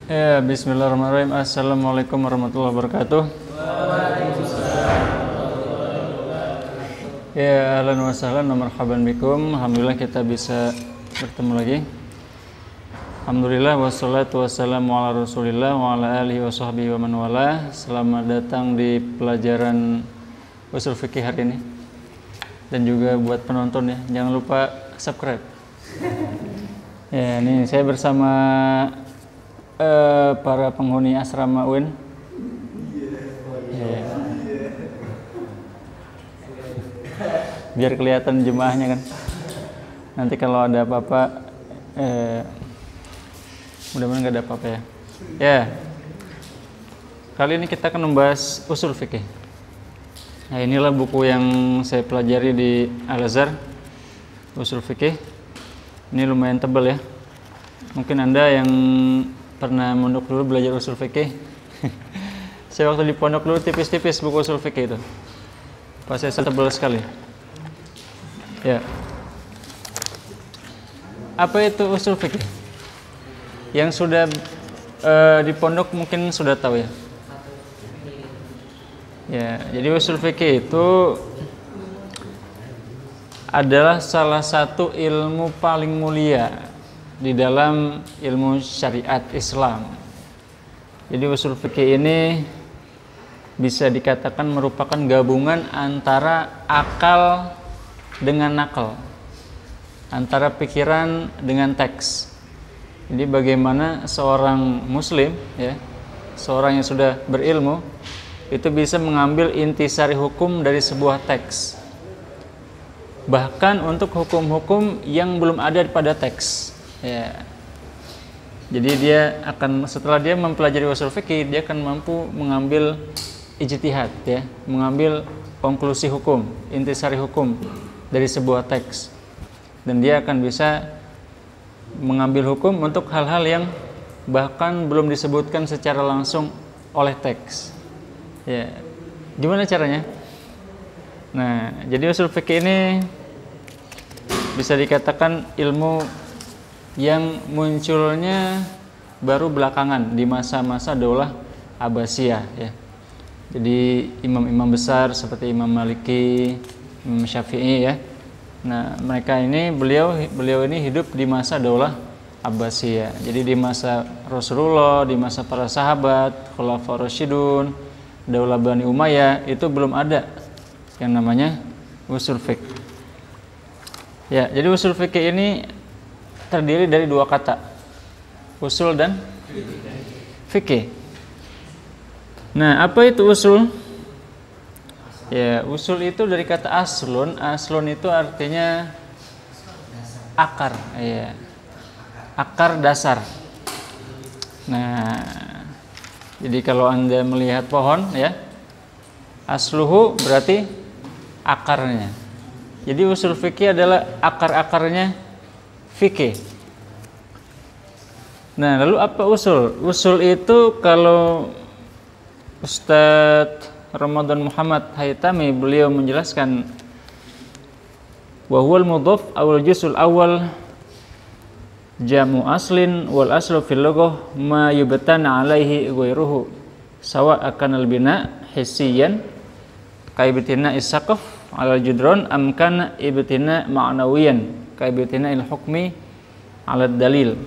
Ya, bismillahirrahmanirrahim. Assalamualaikum warahmatullahi wabarakatuh. Ya, ahlan wa sahlan wa marhaban bikum. Alhamdulillah kita bisa bertemu lagi. Alhamdulillah wassalatu wassalamu ala Rasulillah wa ala alihi wa sahbihi wa man wala. Selamat datang di pelajaran usul fikih hari ini. Dan juga buat penonton ya, jangan lupa subscribe. Ya, ini saya bersama para penghuni asrama UIN. Yeah. Biar kelihatan jemaahnya kan. Nanti kalau ada apa-apa, mudah-mudahan nggak ada apa-apa ya. Ya. Kali ini kita akan membahas usul fikih. Nah, inilah buku yang saya pelajari di Al-Azhar, usul fikih. Ini lumayan tebal ya. Mungkin Anda yang pernah mondok dulu belajar usul fikih. Saya waktu di pondok dulu tipis-tipis buku usul fikih itu. Pas saya tebal sekali. Ya. Apa itu usul fikih? Yang sudah di pondok mungkin sudah tahu ya. Ya, jadi usul fikih itu adalah salah satu ilmu paling mulia di dalam ilmu syariat Islam. Jadi usul fikih ini bisa dikatakan merupakan gabungan antara akal dengan nakal, antara pikiran dengan teks. Jadi bagaimana seorang muslim ya, seorang yang sudah berilmu itu bisa mengambil intisari hukum dari sebuah teks, bahkan untuk hukum-hukum yang belum ada pada teks. Ya. Jadi dia akan, setelah dia mempelajari usul fikih, dia akan mampu mengambil ijtihad ya, mengambil konklusi hukum, intisari hukum dari sebuah teks. Dan dia akan bisa mengambil hukum untuk hal-hal yang bahkan belum disebutkan secara langsung oleh teks. Ya. Gimana caranya? Nah, jadi usul fikih ini bisa dikatakan ilmu yang munculnya baru belakangan di masa-masa Daulah Abbasiyah ya. Jadi imam-imam besar seperti Imam Maliki, Imam Syafi'i ya. Nah, mereka ini beliau ini hidup di masa Daulah Abbasiyah. Jadi di masa Rasulullah, di masa para sahabat, Khulafaur Rasyidun, Daulah Bani Umayyah itu belum ada yang namanya usul fikih. Ya, jadi usul fikih ini terdiri dari dua kata, usul dan fikih. Nah, apa itu usul? Ya, usul itu dari kata aslun. Aslun itu artinya akar, ya. Akar dasar. Nah, jadi kalau Anda melihat pohon ya, asluhu berarti akarnya. Jadi usul fikih adalah akar-akarnya fikih. Nah, lalu apa usul? Usul itu kalau Ustadz Ramadan Muhammad Haytami beliau menjelaskan wa huwal mudhaf awal juz'ul awal jamu aslin wal aslu fil lughah ma yubtana alaihi ghairuhu sawa akan al bina hissiyan kaibitina isaqaf ala judron am kana ibtina ma'nawiyan kaibitina il hukmi ala dalil.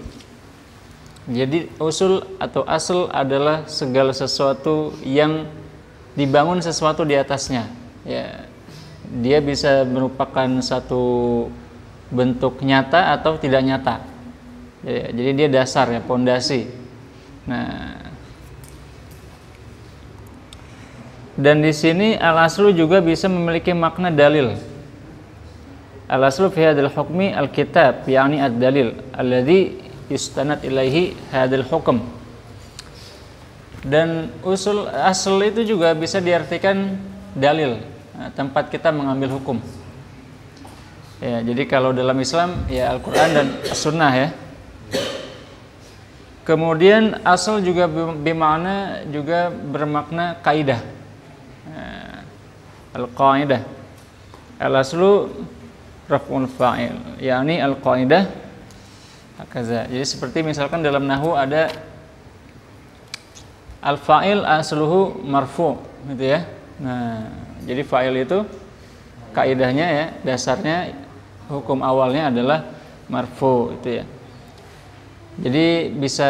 Jadi usul atau asal adalah segala sesuatu yang dibangun sesuatu di atasnya ya. Dia bisa merupakan satu bentuk nyata atau tidak nyata ya, jadi dia dasar ya, pondasi. Nah, dan di sini al-aslu juga bisa memiliki makna dalil. Al-aslu fi hadzal hukmi al-kitab, yakni ad-dalil alladzi yustanad ilaihi hadzal hukm. Dan usul asal itu juga bisa diartikan dalil, tempat kita mengambil hukum. Ya, jadi kalau dalam Islam ya Al-Qur'an dan As-Sunnah ya. Kemudian asal juga bermakna juga bermakna kaidah. Al-qaidah. Al-aslu raf'ul fa'il, yakni al-qaidah hakaza. Jadi seperti misalkan dalam nahwu ada Al-fa'il asluhu marfu gitu ya. Nah, jadi fa'il itu kaidahnya ya, dasarnya hukum awalnya adalah marfu itu ya. Jadi bisa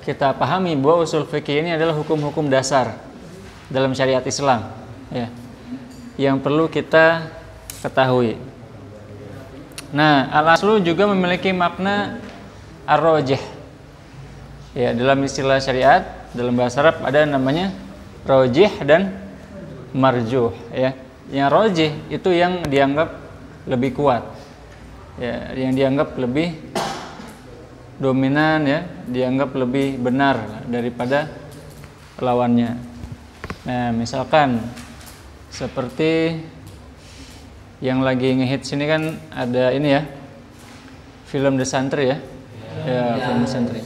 kita pahami bahwa usul fikih ini adalah hukum-hukum dasar dalam syariat Islam ya, yang perlu kita ketahui. Nah, al-aslu juga memiliki makna ar-rajih. Ya, dalam istilah syariat, dalam bahasa Arab ada namanya rajih dan marjuh ya. Yang rajih itu yang dianggap lebih kuat. Ya, yang dianggap lebih dominan ya, dianggap lebih benar daripada lawannya. Nah, misalkan seperti yang lagi ngehits ini kan ada ini ya, film The Santri ya. Ya, film The Santri.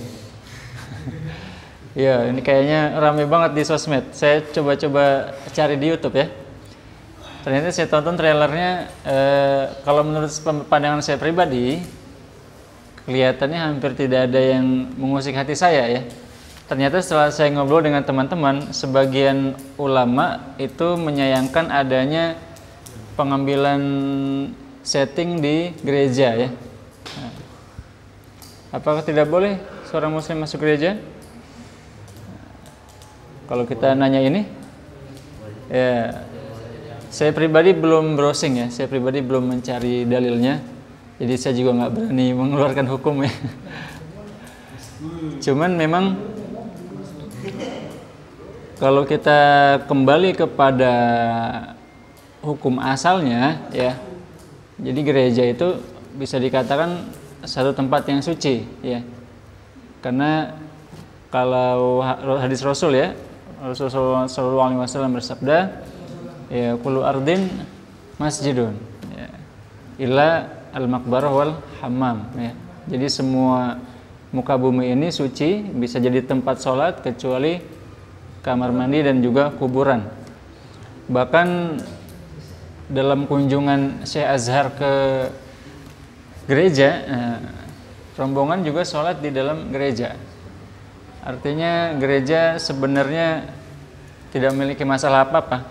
Ya, ini kayaknya rame banget di sosmed. Saya coba-coba cari di YouTube ya. Ternyata saya tonton trailernya, kalau menurut pandangan saya pribadi, kelihatannya hampir tidak ada yang mengusik hati saya ya. Ternyata setelah saya ngobrol dengan teman-teman, sebagian ulama itu menyayangkan adanya pengambilan setting di gereja ya. Nah, apakah tidak boleh seorang muslim masuk gereja? Kalau kita nanya ini, ya, saya pribadi belum browsing ya, saya pribadi belum mencari dalilnya, jadi saya juga nggak berani mengeluarkan hukum ya. Cuman memang kalau kita kembali kepada hukum asalnya ya, jadi gereja itu bisa dikatakan satu tempat yang suci ya, karena kalau hadis Rasul ya, Rasulullah SAW bersabda, ya kullu ardin masjidun ya, illa al-maqbarah wal hammam ya. Jadi semua muka bumi ini suci, bisa jadi tempat sholat kecuali kamar mandi dan juga kuburan. Bahkan dalam kunjungan Syekh Azhar ke gereja, rombongan juga sholat di dalam gereja. Artinya gereja sebenarnya tidak memiliki masalah apa-apa.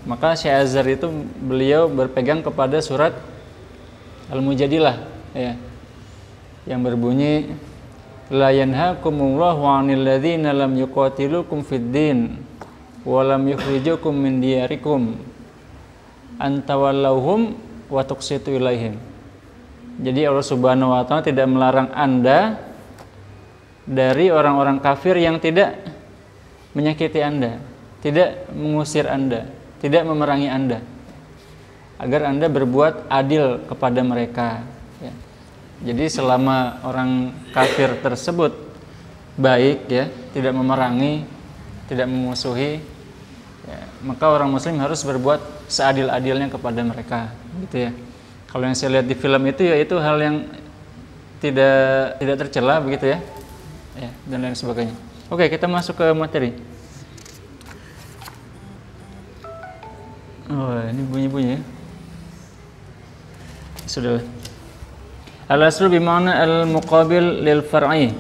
Maka Syekh Azhar itu beliau berpegang kepada surat Al-Mujadilah ya, yang berbunyi la yanhaakumullahu 'anil ladzina lam yuqatilukum fid din wa lam yukhrijukum min diyarikum an tawallawhum wa tuqsitu ilaihim. Jadi Allah Subhanahu wa taala tidak melarang Anda dari orang-orang kafir yang tidak menyakiti Anda, tidak mengusir Anda, tidak memerangi Anda, agar Anda berbuat adil kepada mereka ya. Jadi selama orang kafir tersebut baik ya, tidak memerangi, tidak memusuhi ya, maka orang muslim harus berbuat seadil-adilnya kepada mereka gitu ya. Kalau yang saya lihat di film itu ya, itu hal yang tidak tercela begitu ya. Ya, dan lain sebagainya. Oke, kita masuk ke materi. Oh, ini bunyi-bunyi ya. Sudah. Al-aslu bima'na al-muqabil lil far'i.